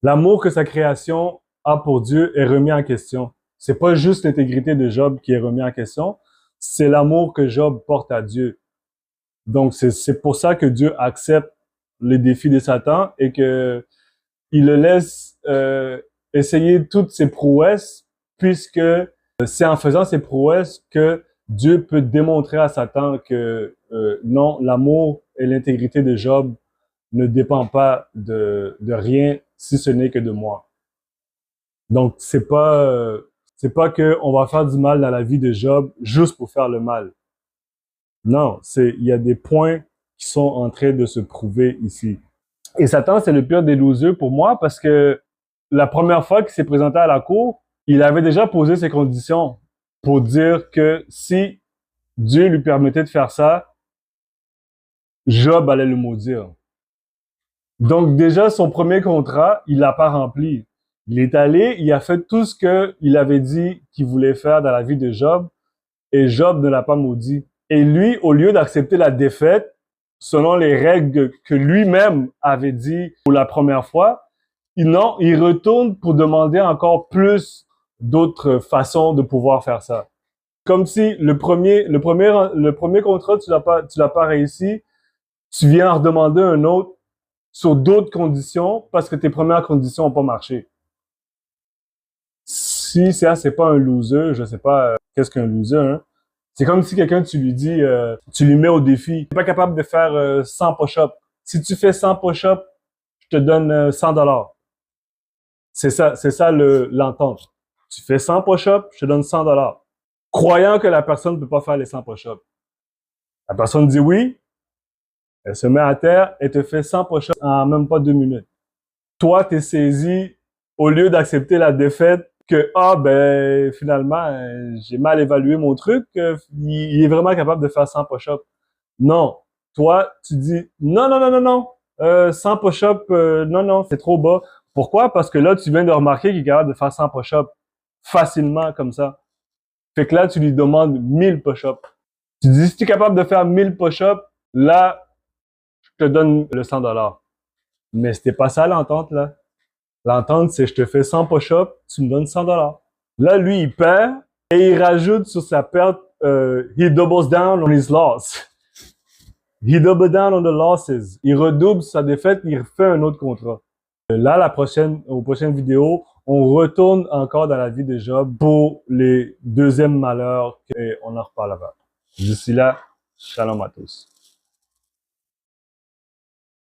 L'amour que sa création a pour Dieu est remis en question. C'est pas juste l'intégrité de Job qui est remis en question, c'est l'amour que Job porte à Dieu. Donc, c'est pour ça que Dieu accepte les défis de Satan et que il le laisse essayer toutes ses prouesses, puisque c'est en faisant ses prouesses que Dieu peut démontrer à Satan que non, l'amour et l'intégrité de Job ne dépend pas de rien si ce n'est que de moi. Donc, c'est pas que on va faire du mal dans la vie de Job juste pour faire le mal. Non, il y a des points qui sont en train de se prouver ici. Et Satan, c'est le pire des losers pour moi parce que la première fois qu'il s'est présenté à la cour, il avait déjà posé ses conditions pour dire que si Dieu lui permettait de faire ça, Job allait le maudire. Donc déjà, son premier contrat, il l'a pas rempli. Il est allé, il a fait tout ce qu'il avait dit qu'il voulait faire dans la vie de Job, et Job ne l'a pas maudit. Et lui, au lieu d'accepter la défaite, selon les règles que lui-même avait dit pour la première fois, non, il retourne pour demander encore plus d'autres façons de pouvoir faire ça. Comme si le premier contrat, tu l'as pas réussi, tu viens en redemander un autre sur d'autres conditions parce que tes premières conditions n'ont pas marché. Si ça, c'est pas un loser, je sais pas qu'est-ce qu'un loser, hein. C'est comme si quelqu'un, tu lui dis, tu lui mets au défi, t'es pas capable de faire 100 push-ups. Si tu fais 100 push-ups, je te donne $100. C'est ça l'entente. Tu fais 100 push-ups, je te donne $100. Croyant que la personne ne peut pas faire les 100 push-ups. La personne dit oui, elle se met à terre et te fait 100 push-ups en même pas 2 minutes. Toi, t'es saisi, au lieu d'accepter la défaite, que, ben, finalement, j'ai mal évalué mon truc, il est vraiment capable de faire 100 push-ups. Non. Toi, tu dis, non, non, non, non, non, 100 push-ups, non, non, c'est trop bas. Pourquoi? Parce que là, tu viens de remarquer qu'il est capable de faire 100 push-ups facilement comme ça. Fait que là, tu lui demandes 1000 push-ups. Tu dis, si tu es capable de faire 1000 push-ups, là, je te donne le $100. Mais c'était pas ça l'entente, là. L'entente, c'est je te fais 100 push-ups, tu me donnes $100. Là, lui, il perd et il rajoute sur sa perte, he doubles down on his loss. He doubles down on the losses. Il redouble sa défaite, il refait un autre contrat. Là, aux prochaines vidéos, on retourne encore dans la vie de Job pour les deuxièmes malheurs et on en reparlera. D'ici là, shalom à tous.